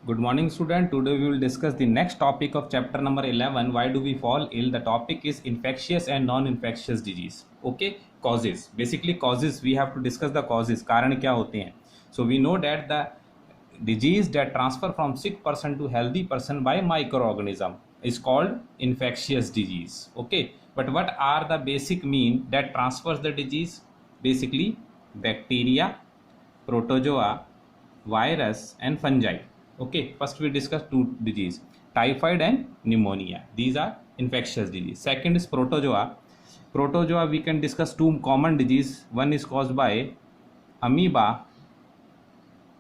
Good morning, student. Today we will discuss the next topic of chapter number 11. Why do we fall ill? The topic is infectious and non-infectious disease. Okay, causes. Basically, causes. We have to discuss the causes. कारण क्या होते हैं? So we know that the disease that transfer from sick person to healthy person by microorganism is called infectious disease. Okay, but what are the basic mean that transfers the disease? Basically, bacteria, protozoa, virus and fungi. Okay, first we discuss two disease, typhoid and pneumonia. These are infectious disease. Second is protozoa. Protozoa we can discuss two common disease. One is caused by amoeba,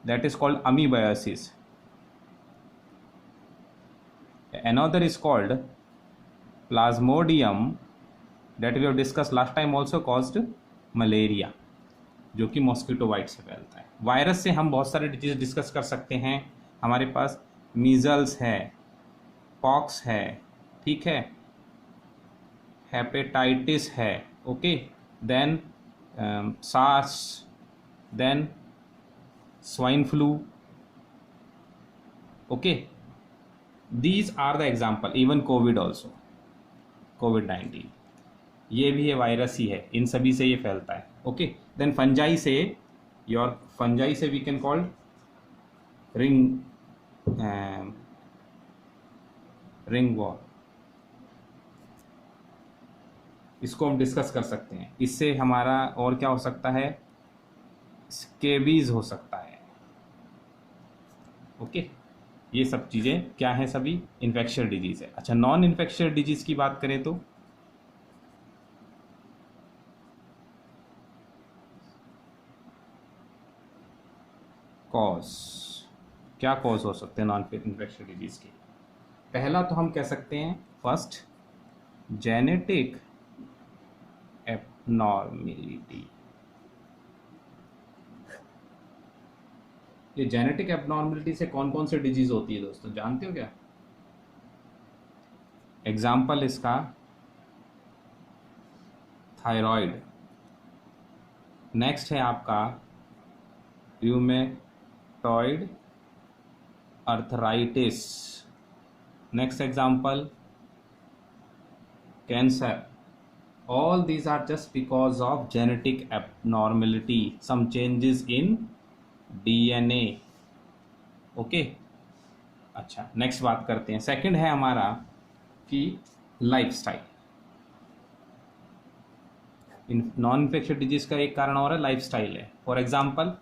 that is called amoebiasis. Another is called plasmodium, that we have discussed last time, also caused malaria, जो कि mosquito bite से फैलता है. Virus से हम बहुत सारे disease discuss कर सकते हैं. हमारे पास मीजल्स है, पॉक्स है, ठीक है, हेपेटाइटिस है, okay, then SARS, then swine flu. Okay, these are the example. Even COVID also, कोविड-19 ये भी है, वायरस ही है, इन सभी से ये फैलता है. ओके, देन फंजाई से, योर फंजाई से we can call ringworm, इसको हम डिस्कस कर सकते हैं. इससे हमारा और क्या हो सकता है, स्केबीज हो सकता है. ओके, ये सब चीज़ें क्या हैं, सभी इन्फेक्शियस डिजीज है. अच्छा, नॉन इन्फेक्शियस डिजीज की बात करें तो कॉज, क्या कॉज हो सकते हैं नॉन इन्फेक्शियस डिजीज के? पहला तो हम कह सकते हैं फर्स्ट, जेनेटिक एबनॉर्मेलिटी. ये जेनेटिक एबनॉर्मेलिटी से कौन कौन से डिजीज होती है दोस्तों, जानते हो क्या? एग्जाम्पल इसका थायराइड. नेक्स्ट है आपका rheumatoid arthritis. Next example cancer. All these are just because of genetic abnormality, some changes in DNA. Okay, अच्छा, नेक्स्ट बात करते हैं. सेकंड है हमारा कि लाइफस्टाइल. नॉन इन्फेक्शियस डिजीज का एक कारण और है लाइफस्टाइल है. For example,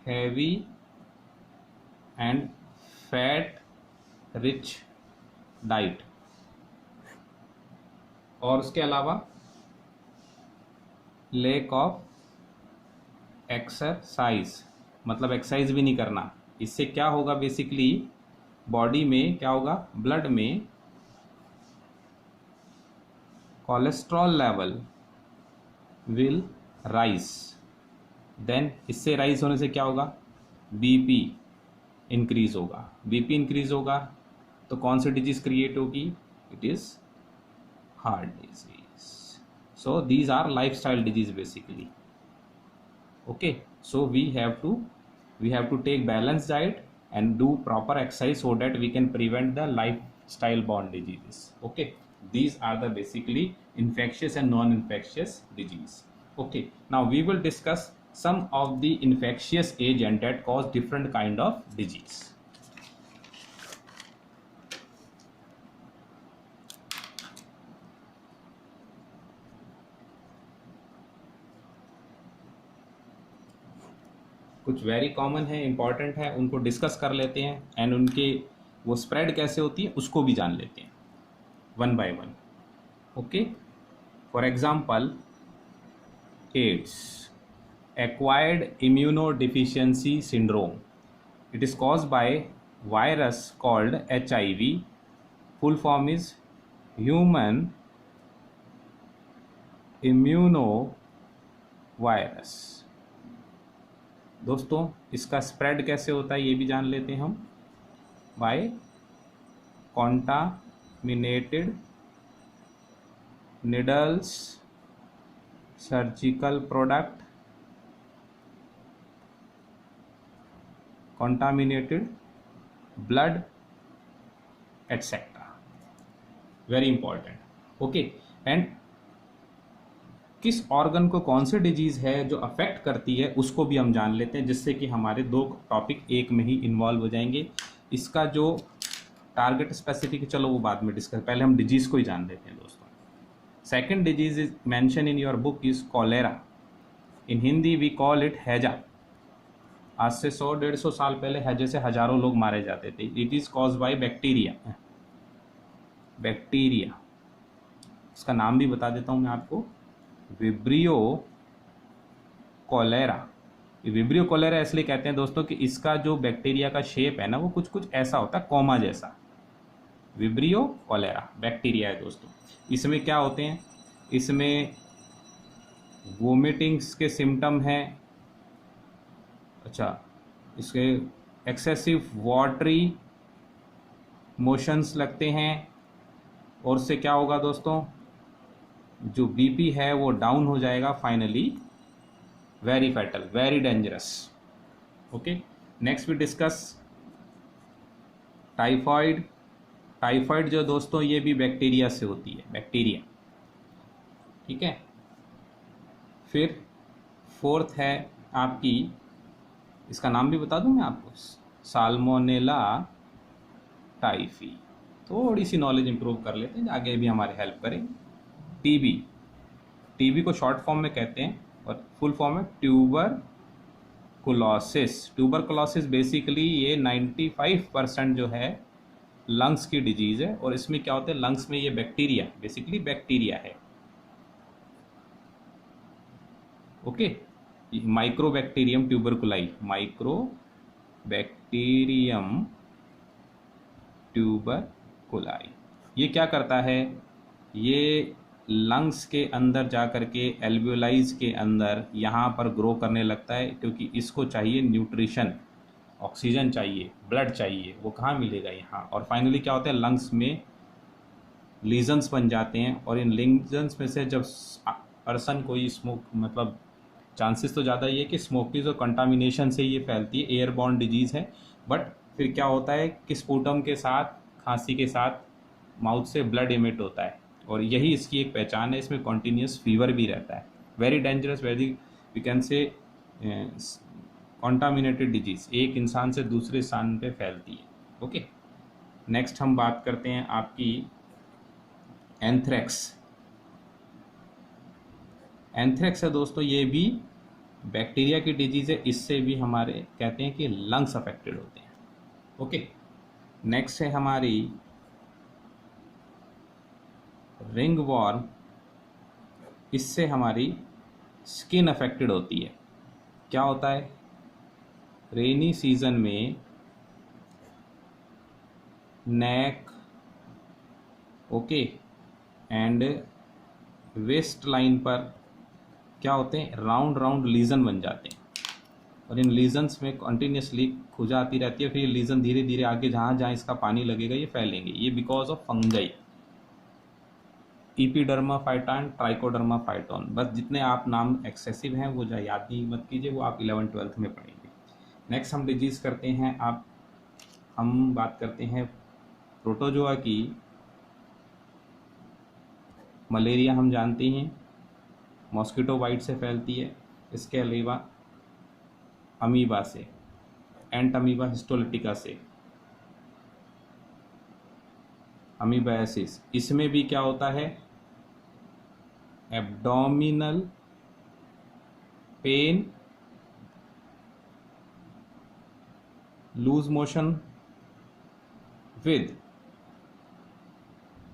heavy and fat rich diet, और उसके अलावा लैक ऑफ एक्सरसाइज, मतलब एक्सरसाइज भी नहीं करना. इससे क्या होगा, बेसिकली बॉडी में क्या होगा, ब्लड में cholesterol level will rise. Then इससे राइज होने से क्या होगा, बीपी इंक्रीज होगा. बीपी इंक्रीज होगा तो कौन सी डिजीज क्रिएट होगी, it is heart disease. So these are lifestyle disease basically. Okay, so we have to take balanced diet and do proper exercise so that we can prevent the lifestyle borne diseases. Okay, these are the basically infectious and non-infectious disease. Okay, now we will discuss some of the infectious agent that cause different kind of disease. कुछ very common है, important है, उनको discuss कर लेते हैं. And उनके वो spread कैसे होती है उसको भी जान लेते हैं one by one. Okay, for example AIDS, acquired immunodeficiency syndrome. It is caused by virus called HIV. Full form is human immuno virus. दोस्तों, इसका स्प्रेड कैसे होता है ये भी जान लेते हैं हम. By contaminated needles, surgical product, contaminated blood etc. Very important. Okay, and किस ऑर्गन को कौन सी डिजीज है जो अफेक्ट करती है उसको भी हम जान लेते हैं, जिससे कि हमारे दो टॉपिक एक में ही इन्वॉल्व हो जाएंगे। इसका जो टारगेट स्पेसिफिक, चलो वो बाद में डिस्कस, पहले हम डिजीज को ही जान लेते हैं दोस्तों। Second disease is mention in your book is cholera. In Hindi we call it haija. आज से 100-150 साल पहले हैजे से हजारों लोग मारे जाते थे। It is cause by bacteria. Bacteria, इसका नाम भी बता देता हूं मैं आपको, विब्रियो कॉलेरा। विब्रियो कॉलेरा इसलिए कहते हैं दोस्तों कि इसका जो बैक्टीरिया का शेप है ना, वो कुछ कुछ ऐसा होता है, कॉमा जैसा। विब्रियो कॉलेरा बैक्टीरिया है दोस्तों। इसमें क्या होते हैं, इसमें वोमिटिंग्स के सिम्टम हैं, अच्छा, इसके एक्सेसिव वाटरी मोशंस लगते हैं, और उससे क्या होगा दोस्तों, जो बीपी है वो डाउन हो जाएगा finally, very fatal, very dangerous. Okay, next we discuss typhoid. Typhoid जो दोस्तों ये भी बैक्टीरिया से होती है, बैक्टीरिया, ठीक है। फिर फोर्थ है आपकी, इसका नाम भी बता दूं मैं आपको, साल्मोनेला टाइफी। थोड़ी सी नॉलेज इंप्रूव कर लेते हैं, आगे भी हमारे हेल्प करेंगे। टीबी, टीबी को शॉर्ट फॉर्म में कहते हैं और फुल फॉर्म है ट्यूबरकुलोसिस। ट्यूबरकुलोसिस बेसिकली ये 95% जो है लंग्स की डिजीज़ है, और इसमें क्या होता है, लंग्स में ये बैक्टीरिया, बेसिकली बैक्टीरिया है। ओके, माइक्रोबैक्टीरियम ट्यूबरकुलाई, माइक्रोबैक्टीरियम ट्यूबरकुलाई, ये क्या करता है, ये लंग्स के अंदर जा कर के एल्वियोलाइज के अंदर यहाँ पर ग्रो करने लगता है, क्योंकि इसको चाहिए न्यूट्रिशन, ऑक्सीजन चाहिए, ब्लड चाहिए, वो कहाँ मिलेगा, यहाँ। और फाइनली क्या होता है, लंग्स में लीजन्स बन जाते हैं, और इन लीजन्स में से जब पर्सन कोई स्मोक, मतलब चांसेस तो ज़्यादा ये है कि स्मोकीज और कंटामिनेशन से ये फैलती है, एयरबॉर्न डिजीज़ है। बट फिर क्या होता है कि स्पूटम के साथ, खांसी के साथ माउथ से ब्लड इमिट होता है, और यही इसकी एक पहचान है। इसमें कॉन्टीन्यूस फीवर भी रहता है, very dangerous, very we can say contaminated disease, एक इंसान से दूसरे इंसान पे फैलती है। ओके, नेक्स्ट हम बात करते हैं आपकी एंथ्रेक्स। एंथ्रेक्स है दोस्तों, ये भी बैक्टीरिया की डिजीज़ है, इससे भी हमारे कहते हैं कि लंग्स अफेक्टेड होते हैं। ओके, नेक्स्ट है हमारी रिंग वॉर्म। इससे हमारी स्किन अफेक्टेड होती है। क्या होता है, रेनी सीजन में नेक, ओके, एंड वेस्ट लाइन पर क्या होते हैं, राउंड राउंड लीजन बन जाते हैं, और इन लीजन्स में कंटिन्यूसली खुजा आती रहती है। फिर ये लीजन धीरे धीरे आगे जहाँ जहाँ इसका पानी लगेगा ये फैलेंगे, ये बिकॉज ऑफ फंगाई, इपीडर्मा फाइटॉन, ट्राइकोडर्मा फाइटॉन। बस जितने आप नाम एक्सेसिव हैं वो जो याद नहीं मत कीजिए, वो आप 11th-12th में पढ़ेंगे। नेक्स्ट हम डिजीज़ करते हैं, हम बात करते हैं प्रोटोजोआ की। मलेरिया हम जानते हैं मॉस्किटो बाइट से फैलती है, इसके अलावा अमीबा से, एंट अमीबा हिस्टोलिटिका से, अमीबायासिस। इसमें भी क्या होता है, abdominal pain, loose motion with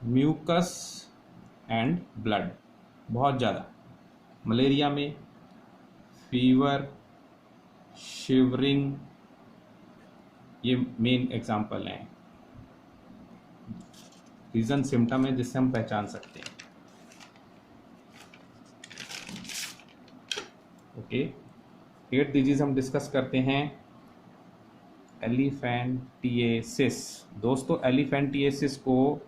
mucus and blood, बहुत ज़्यादा। मलेरिया में फीवर, शिवरिंग, ये मेन एग्जाम्पल हैं, रीजन सिम्टम है जिससे हम पहचान सकते हैं। ओके, 8th डिजीज हम डिस्कस करते हैं, एलिफेंटिएसिस। दोस्तों एलिफेंटिएसिस को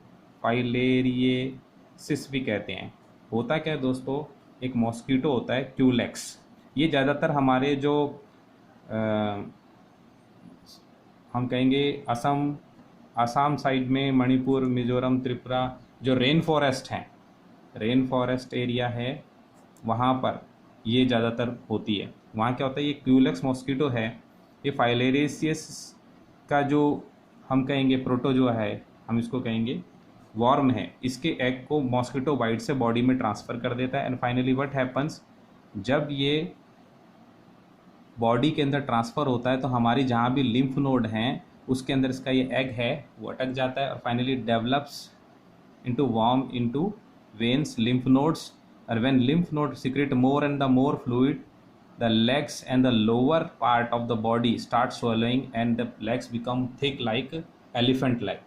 फाइलेरिएसिस भी कहते हैं। होता क्या है दोस्तों, एक मॉस्किटो होता है क्यूलेक्स, ये ज़्यादातर हमारे जो हम कहेंगे असम, आसाम साइड में, मणिपुर, मिजोरम, त्रिपुरा, जो रेन फॉरेस्ट हैं, रेन फॉरेस्ट एरिया है, वहाँ पर ये ज़्यादातर होती है। वहाँ क्या होता है, ये क्यूलेक्स मॉस्किटो है, ये फाइलेरियसियस का जो हम कहेंगे प्रोटोजोआ है, हम इसको कहेंगे वॉर्म है, इसके एग को मॉस्किटो बाइट से बॉडी में ट्रांसफ़र कर देता है। एंड फाइनली व्हाट हैपन्स, जब ये बॉडी के अंदर ट्रांसफ़र होता है तो हमारी जहाँ भी लिम्फ नोड हैं उसके अंदर इसका ये एग है वो अटक जाता है और finally develops into warm into veins, lymph nodes, and when lymph nodes secrete more and the more fluid, the legs and the lower part of the body start swallowing and the legs become thick like elephant leg।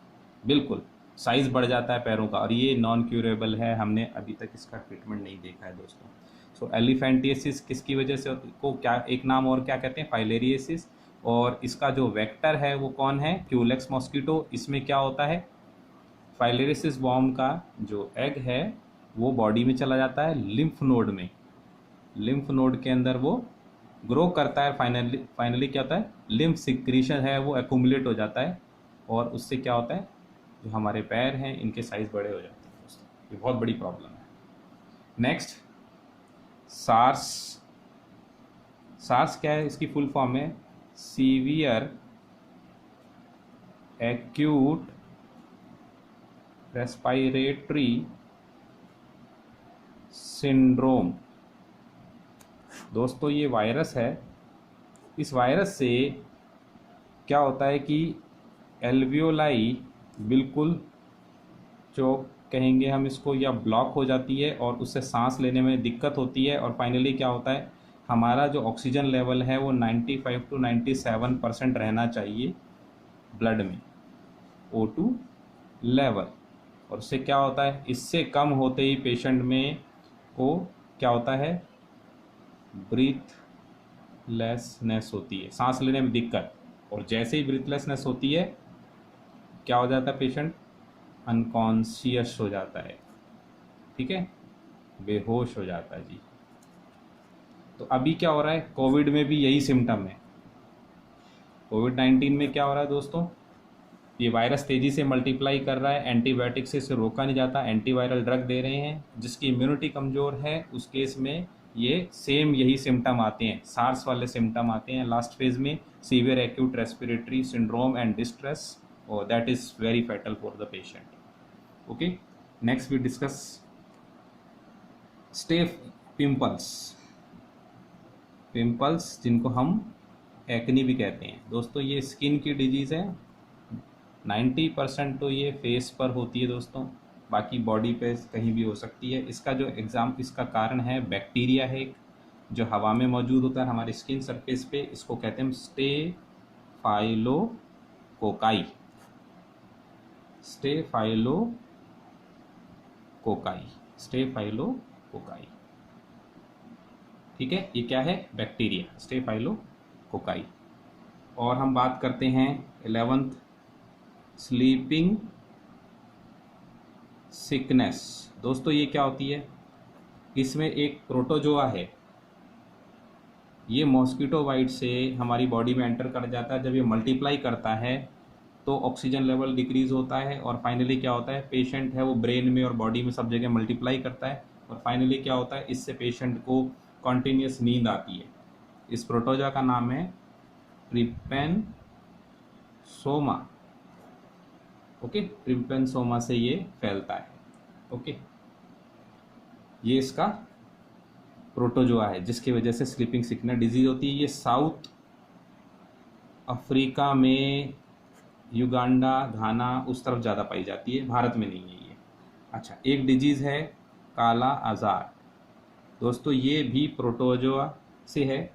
बिल्कुल size बढ़ जाता है पैरों का, और ये non curable है, हमने अभी तक इसका ट्रीटमेंट नहीं देखा है दोस्तों। सो एलिफेंटियसिस किसकी वजह से को क्या, एक नाम और क्या कहते हैं, फाइलेरियसिस, और इसका जो वेक्टर है वो कौन है, क्यूलेक्स मॉस्किटो। इसमें क्या होता है, फाइलेरियसिस वॉर्म का जो एग है वो बॉडी में चला जाता है, लिम्फ नोड में, लिम्फ नोड के अंदर वो ग्रो करता है, फाइनली क्या होता है, लिम्फ सिक्रीशन है वो एक्यूमुलेट हो जाता है, और उससे क्या होता है, जो हमारे पैर हैं इनके साइज बड़े हो जाते हैं दोस्तों। ये बहुत बड़ी प्रॉब्लम है। Next, SARS. सार्स क्या है, इसकी फुल फॉर्म है सीवियर एक्यूट रेस्पिरेटरी सिंड्रोम। दोस्तों ये वायरस है, इस वायरस से क्या होता है कि एल्वियोलाई बिल्कुल चोक कहेंगे हम इसको, या ब्लॉक हो जाती है और उससे सांस लेने में दिक्कत होती है, और फाइनली क्या होता है, हमारा जो ऑक्सीजन लेवल है वो 95 to 97% रहना चाहिए ब्लड में, O2 लेवल, और उससे क्या होता है, इससे कम होते ही पेशेंट में को क्या होता है, ब्रीथलेसनेस होती है, सांस लेने में दिक्कत, और जैसे ही ब्रीथलेसनेस होती है क्या हो जाता है, पेशेंट अनकॉन्शियस हो जाता है, ठीक है, बेहोश हो जाता है जी। तो अभी क्या हो रहा है, कोविड में भी यही सिम्टम है। कोविड-19 में क्या हो रहा है दोस्तों, ये वायरस तेज़ी से मल्टीप्लाई कर रहा है, एंटीबायोटिक से इसे रोका नहीं जाता, एंटीवायरल ड्रग दे रहे हैं, जिसकी इम्यूनिटी कमज़ोर है उस केस में ये सेम यही सिम्टम आते हैं, सार्स वाले सिम्टम आते हैं लास्ट फेज में, severe acute respiratory syndrome and distress, और that is very fatal for the patient. Okay, next we discuss staph pimples. Pimples जिनको हम एक्नी भी कहते हैं दोस्तों, ये स्किन की डिजीज़ है, 90% तो ये फेस पर होती है दोस्तों, बाकी बॉडी पे कहीं भी हो सकती है। इसका जो इसका कारण है बैक्टीरिया है एक, जो हवा में मौजूद होता है हमारे स्किन सरफेस पे, इसको कहते हैं स्टेफाइलोकोकाई, स्टेफाइलोकोकाई, ठीक है, ये क्या है, बैक्टीरिया, स्टेफाइलोकोकाई। और हम बात करते हैं 11th, स्लीपिंग सिकनेस। दोस्तों ये क्या होती है, इसमें एक प्रोटोजोआ है, ये मॉस्किटो बाइट से हमारी बॉडी में एंटर कर जाता है, जब ये मल्टीप्लाई करता है तो ऑक्सीजन लेवल डिक्रीज होता है, और फाइनली क्या होता है, पेशेंट है वो ब्रेन में और बॉडी में सब जगह मल्टीप्लाई करता है, और फाइनली क्या होता है, इससे पेशेंट को कॉन्टीन्यूस नींद आती है। इस प्रोटोजोआ का नाम है ट्रिपेनसोमा। ओके, ट्रिपेनसोमा से ये फैलता है। ओके, ये इसका प्रोटोजोआ है जिसकी वजह से स्लीपिंग सिकनेस डिजीज होती है। ये साउथ अफ्रीका में, युगांडा, घाना उस तरफ ज़्यादा पाई जाती है, भारत में नहीं है ये। अच्छा, एक डिजीज़ है काला आजार दोस्तों, ये भी प्रोटोजोआ से है,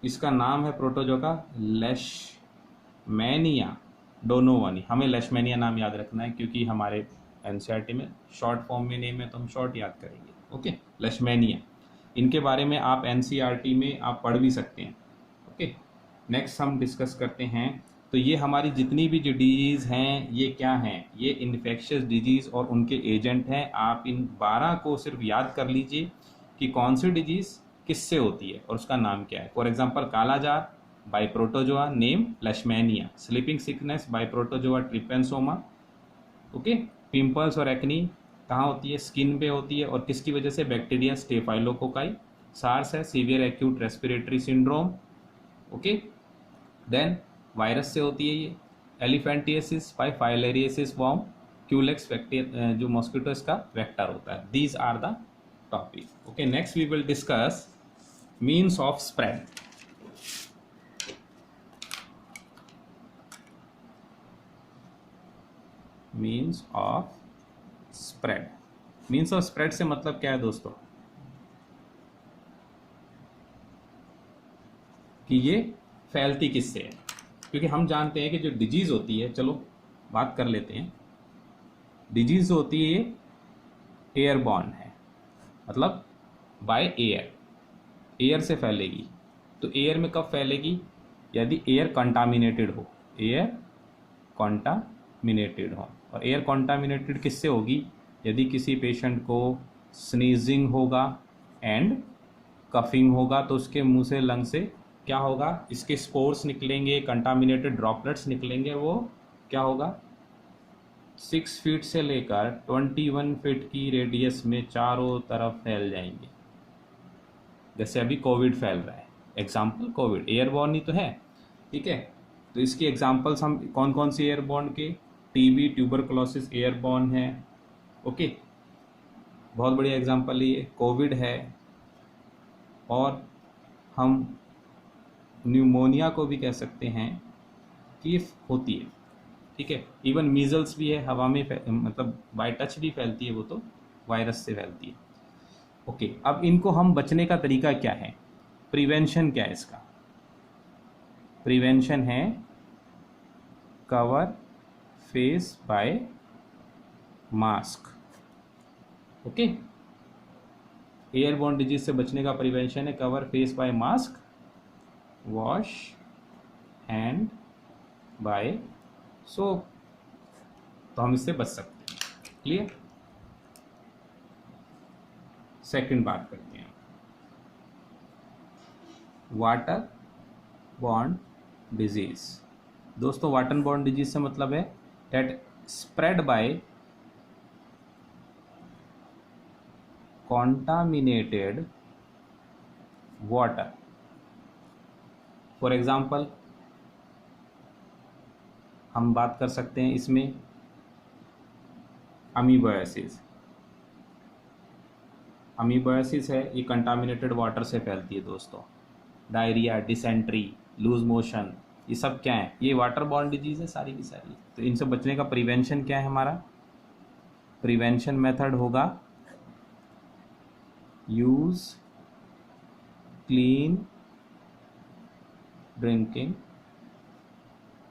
इसका नाम है प्रोटोजोआ का लेशमैनिया डोनोवानी। हमें लेशमैनिया नाम याद रखना है क्योंकि हमारे एनसीईआरटी में शॉर्ट फॉर्म में नेम है तो हम शॉर्ट याद करेंगे। ओके, लेशमैनिया, इनके बारे में आप एनसीईआरटी में आप पढ़ भी सकते हैं। ओके, नेक्स्ट हम डिस्कस करते हैं। तो ये हमारी जितनी भी जो डिजीज़ हैं ये क्या हैं, ये इन्फेक्शियस डिजीज़ और उनके एजेंट हैं। आप इन 12 को सिर्फ याद कर लीजिए कि कौन सी डिजीज़ किससे होती है और उसका नाम क्या है। For example kalaazar, by protozoa name leishmania, sleeping sickness by protozoa trypanosoma. ओके, पिंपल्स और एक्नी कहाँ होती है, स्किन पे होती है, और किसकी वजह से, बैक्टीरिया स्टेफाइलोकोकाई. सार्स है severe acute respiratory syndrome. Okay, then virus से होती है ये, elephantiasis by filariasis worm, culex जो मॉस्किटो इसका वेक्टर होता है. These are the topic. Okay, next we will discuss means of spread. Means of spread. Means of spread से मतलब क्या है दोस्तों, कि ये फैलती किससे है. क्योंकि हम जानते हैं कि जो डिजीज होती है, चलो बात कर लेते हैं, डिजीज होती है एयरबॉर्न है, मतलब बाय एयर, एयर से फैलेगी. तो एयर में कब फैलेगी, यदि एयर कंटामिनेटेड हो, एयर कंटामिनेटेड हो. और एयर कंटामिनेटेड किससे होगी, यदि किसी पेशेंट को स्नीजिंग होगा एंड कफिंग होगा, तो उसके मुंह से, लंग से क्या होगा, इसके स्पोर्स निकलेंगे, कंटामिनेटेड ड्रॉपलेट्स निकलेंगे. वो क्या होगा, 6 फीट से लेकर 21 फीट की रेडियस में चारों तरफ फैल जाएंगे. जैसे अभी कोविड फैल रहा है, एग्जाम्पल कोविड एयरबॉर्न ही तो है. ठीक है, तो इसकी एग्जाम्पल्स हम कौन कौन सी एयरबॉर्न के, टीबी ट्यूबरकुलोसिस एयरबॉर्न है. ओके, बहुत बढ़िया एग्जाम्पल ये कोविड है. और हम न्यूमोनिया को भी कह सकते हैं कि होती है. ठीक है, इवन मीजल्स भी है, हवा में मतलब बाय टच भी फैलती है, वो तो वायरस से फैलती है. ओके, अब इनको हम बचने का तरीका क्या है, प्रिवेंशन क्या है इसका, प्रिवेंशन है cover face by mask. Okay, airborne disease से बचने का प्रिवेंशन है cover face by mask, wash hand by soap. तो हम इससे बच सकते हैं. क्लियर. सेकंड बात करते हैं, वाटर बॉर्न डिजीज. दोस्तों, वाटर बॉर्न डिजीज से मतलब है that spread by contaminated water. For example हम बात कर सकते हैं इसमें अमीबोसिस. अमीबोसिस है, ये कंटामिनेटेड वाटर से फैलती है दोस्तों. डायरिया, डिसेंट्री, लूज मोशन, ये सब क्या है, ये वाटर बॉर्न डिजीज है सारी की सारी. तो इनसे बचने का प्रिवेंशन क्या है, हमारा प्रिवेंशन मेथड होगा यूज क्लीन ड्रिंकिंग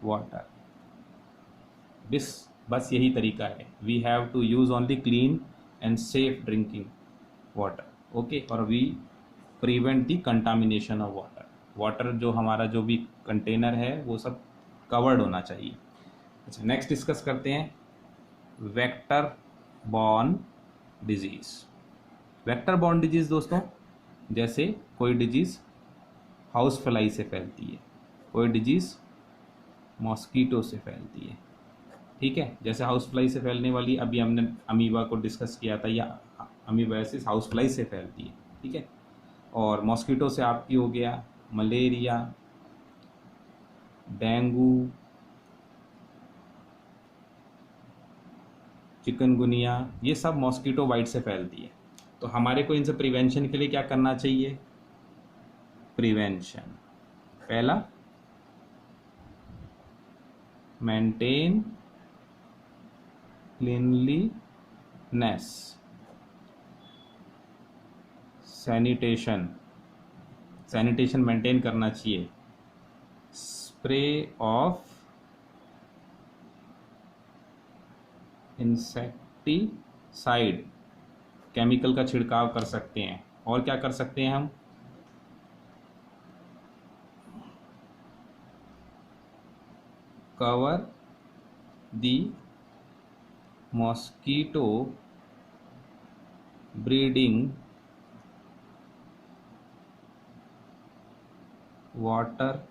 वाटर. बस यही तरीका है, we have to use only clean and safe drinking water. Okay, और we prevent the contamination of water. Water जो हमारा जो भी कंटेनर है वो सब कवर्ड होना चाहिए. अच्छा, नेक्स्ट डिस्कस करते हैं vector borne disease. Vector borne disease दोस्तों, जैसे कोई डिजीज हाउस फ्लाई से फैलती है, कोई डिजीज मॉस्कीटो से फैलती है. ठीक है, जैसे हाउस फ्लाई से फैलने वाली अभी हमने अमीबा को डिस्कस किया था, या अमीबासिस हाउस फ्लाई से फैलती है. ठीक है, और मॉस्कीटो से आपकी हो गया मलेरिया, डेंगू, चिकनगुनिया, ये सब मॉस्कीटो बाइट से फैलती है. तो हमारे को इनसे प्रिवेंशन के लिए क्या करना चाहिए, प्रिवेंशन पहला मेंटेन क्लीनलीनेस, सैनिटेशन मेंटेन करना चाहिए. स्प्रे ऑफ इंसेक्टिसाइड, केमिकल का छिड़काव कर सकते हैं. और क्या कर सकते हैं हम, cover the mosquito breeding water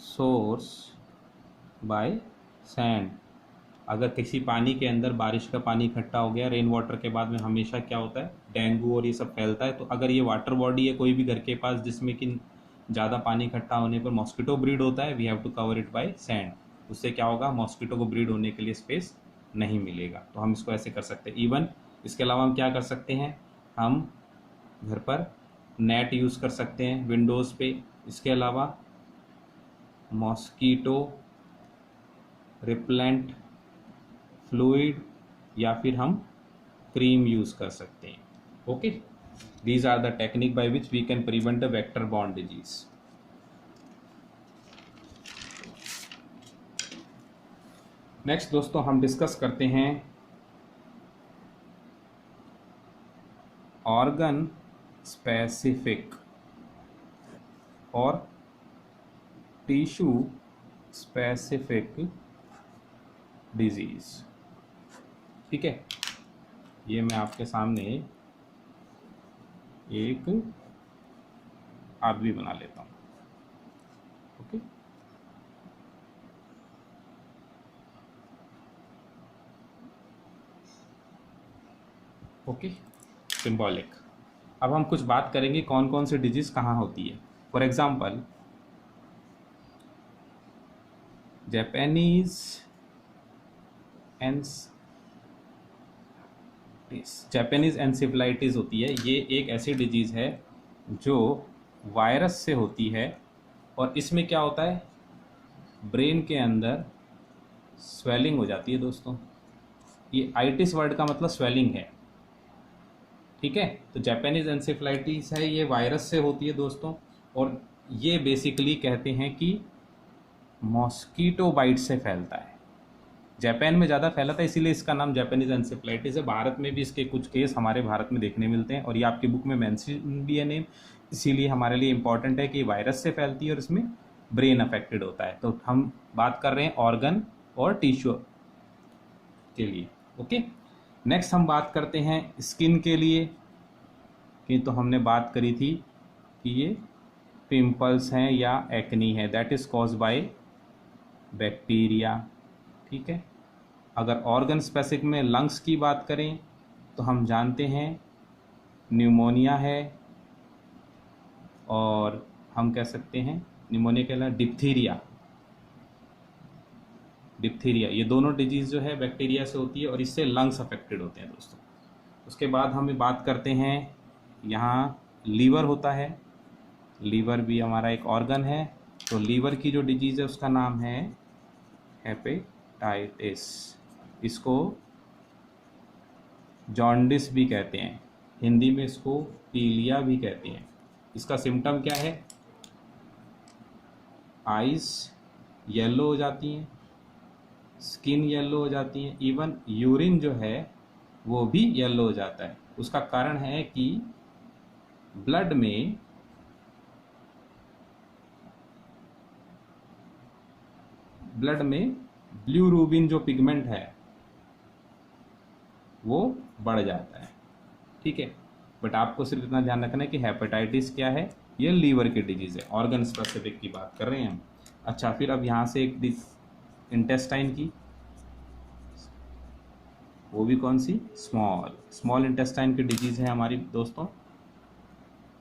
source by sand. अगर किसी पानी के अंदर बारिश का पानी इकट्ठा हो गया, रेन वाटर के बाद में हमेशा क्या होता है, डेंगू और ये सब फैलता है। तो अगर ये वाटर बॉडी है कोई भी घर के पास जिसमें कि ज़्यादा पानी इकट्ठा होने पर मॉस्किटो ब्रीड होता है, we have to cover it by sand. उससे क्या होगा, मॉस्किटो को ब्रीड होने के लिए स्पेस नहीं मिलेगा। तो हम इसको ऐसे कर सकते हैं। इवन इसके अलावा हम क्या कर सकते हैं, हम घर पर नेट यूज़ कर सकते हैं विंडोज़ पे। इसके अलावा मॉस्कीटो रिपेलेंट फ्लूइड या फिर हम क्रीम यूज़ कर सकते हैं। Okay, these are the technique by which we can prevent the vector borne disease. Next दोस्तों हम डिस्कस करते हैं ऑर्गन स्पेसिफिक और टिश्यू स्पेसिफिक डिजीज। ठीक है, ये मैं आपके सामने एक आदमी बना लेता हूँ। Okay, okay, symbolic. अब हम कुछ बात करेंगे कौन कौन सी डिजीज कहाँ होती है। फॉर एग्जाम्पल जापानीज एनसेफेलाइटिस होती है। ये एक ऐसी डिजीज़ है जो वायरस से होती है और इसमें क्या होता है, ब्रेन के अंदर स्वेलिंग हो जाती है दोस्तों। ये आइटिस वर्ड का मतलब स्वेलिंग है। ठीक है, तो जापानीज एनसेफेलाइटिस है, ये वायरस से होती है दोस्तों। और ये बेसिकली कहते हैं कि मॉस्कीटो बाइट से फैलता है। जापान में ज़्यादा फैला था इसीलिए इसका नाम जापानीज एनसेफेलाइटिस है। भारत में भी इसके कुछ केस हमारे भारत में देखने मिलते हैं और ये आपकी बुक में मेंशन भी है नेम, इसीलिए हमारे लिए इंपॉर्टेंट है कि वायरस से फैलती है और इसमें ब्रेन अफेक्टेड होता है। तो हम बात कर रहे हैं ऑर्गन और टिश्यू के लिए। ओके, नेक्स्ट हम बात करते हैं स्किन के लिए कि तो हमने बात करी थी कि ये पिंपल्स हैं या एक्नी है, that is cause by bacteria. ठीक है, अगर ऑर्गन स्पेसिफिक में लंग्स की बात करें तो हम जानते हैं न्यूमोनिया है और हम कह सकते हैं न्यूमोनिया के अलावा डिप्थीरिया। ये दोनों डिजीज़ जो है बैक्टीरिया से होती है और इससे लंग्स अफेक्टेड होते हैं दोस्तों। उसके बाद हम बात करते हैं, यहाँ लीवर होता है। लीवर भी हमारा एक ऑर्गन है। तो लीवर की जो डिजीज़ है उसका नाम है हेपेटाइटिस। इसको जॉन्डिस भी कहते हैं, हिंदी में इसको पीलिया भी कहते हैं। इसका सिम्टम क्या है, आइज़ येलो हो जाती हैं, स्किन येलो हो जाती है, इवन यूरिन जो है वो भी येलो हो जाता है। उसका कारण है कि ब्लड में ब्लूबिन जो पिगमेंट है वो बढ़ जाता है। ठीक है, बट आपको सिर्फ इतना ध्यान रखना है कि हेपेटाइटिस क्या है, ये लीवर की डिजीज़ है, ऑर्गन स्पेसिफिक की बात कर रहे हैं हम। अच्छा, फिर अब यहाँ से एक इंटेस्टाइन की, वो भी कौन सी, स्मॉल इंटेस्टाइन की डिजीज़ है हमारी दोस्तों,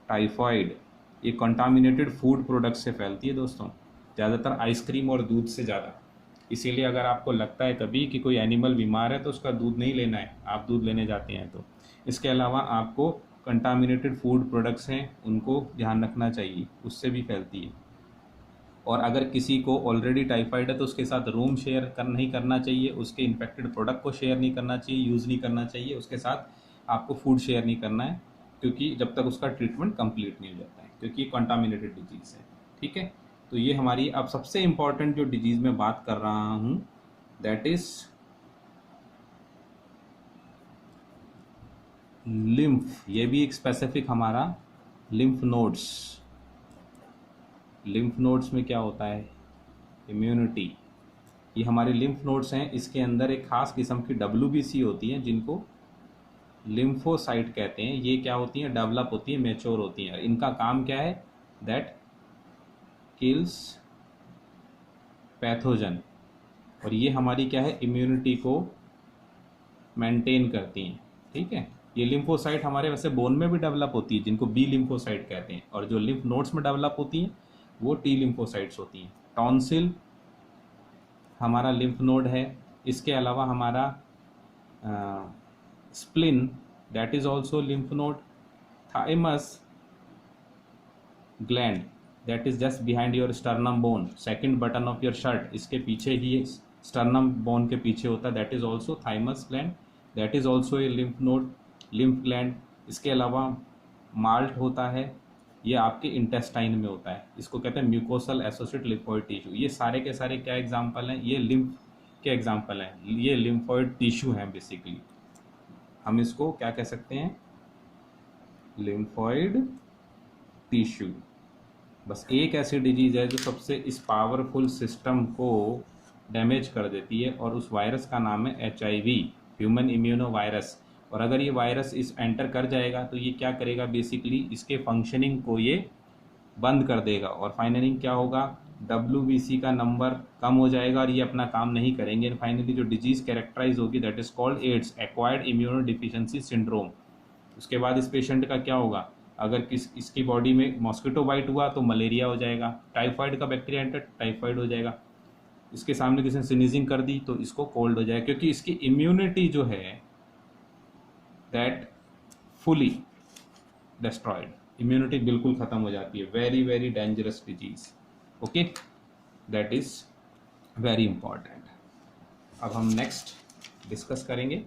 टाइफॉइड। ये कंटामिनेटेड फूड प्रोडक्ट से फैलती है दोस्तों, ज़्यादातर आइसक्रीम और दूध से ज़्यादा। इसीलिए अगर आपको लगता है कभी कि कोई एनिमल बीमार है तो उसका दूध नहीं लेना है, आप दूध लेने जाते हैं तो। इसके अलावा आपको कंटामिनेटेड फूड प्रोडक्ट्स हैं उनको ध्यान रखना चाहिए, उससे भी फैलती है। और अगर किसी को ऑलरेडी टाइफाइड है तो उसके साथ रूम शेयर नहीं करना चाहिए, उसके इन्फेक्टेड प्रोडक्ट को शेयर नहीं करना चाहिए, यूज़ नहीं करना चाहिए, उसके साथ आपको फूड शेयर नहीं करना है, क्योंकि जब तक उसका ट्रीटमेंट कंप्लीट नहीं हो जाता है, क्योंकि कंटामिनेटेड डिजीज़ है। ठीक है, तो ये हमारी अब सबसे इम्पॉर्टेंट जो डिजीज़ में बात कर रहा हूँ दैट इज़ लिम्फ। ये भी एक स्पेसिफिक हमारा लिम्फ नोड्स। लिम्फ नोड्स में क्या होता है, इम्यूनिटी। ये हमारे लिम्फ नोड्स हैं, इसके अंदर एक खास किस्म की WBC होती हैं जिनको लिम्फोसाइट कहते हैं। ये क्या होती हैं, डेवलप होती हैं, मैच्योर होती हैं। इनका काम क्या है, दैट किल्स पैथोजन, और ये हमारी क्या है, इम्यूनिटी को मेंटेन करती हैं। ठीक है, ये लिम्फोसाइट हमारे वैसे बोन में भी डेवलप होती है, जिनको बी लिम्फोसाइट कहते हैं, और जो लिम्फ नोड्स में डेवलप होती हैं वो टी लिम्फोसाइट्स होती हैं। टॉन्सिल हमारा लिम्फ नोड है। इसके अलावा हमारा spleen, that is also lymph node. Thymus gland, that is just behind your sternum bone, second button of your shirt, इसके पीछे ही स्टर्नम बोन के पीछे होता है, that is also thymus gland, that is also a lymph node, lymph gland. इसके अलावा malt होता है, ये आपके इंटेस्टाइन में होता है, इसको कहते हैं म्यूकोसल एसोसिएट लिम्फोइड टिश्यू। ये सारे के सारे क्या एग्जाम्पल हैं, ये लिम्फ के एग्जाम्पल हैं, ये लिम्फोइड टिश्यू हैं बेसिकली। हम इसको क्या कह सकते हैं, लिम्फोइड टिश्यू। बस एक ऐसी डिजीज है जो सबसे इस पावरफुल सिस्टम को डैमेज कर देती है, और उस वायरस का नाम है HIV, ह्यूमन इम्यूनो वायरस। और अगर ये वायरस इस एंटर कर जाएगा तो ये क्या करेगा, बेसिकली इसके फंक्शनिंग को ये बंद कर देगा, और फाइनली क्या होगा, WBC का नंबर कम हो जाएगा और ये अपना काम नहीं करेंगे। फाइनली जो डिजीज कैरेक्टराइज होगी, that is called AIDS, acquired immunodeficiency syndrome. उसके बाद इस पेशेंट का क्या होगा, अगर इसकी बॉडी में मॉस्किटो बाइट हुआ तो मलेरिया हो जाएगा, टाइफाइड का बैक्टीरिया एंटर, टाइफाइड हो जाएगा, इसके सामने किसी ने स्नीजिंग कर दी तो इसको कोल्ड हो जाएगा, क्योंकि इसकी इम्यूनिटी जो है दैट फुली डिस्ट्रॉयड, इम्यूनिटी बिल्कुल खत्म हो जाती है। Very very dangerous disease. Okay, that is very important. अब हम नेक्स्ट डिस्कस करेंगे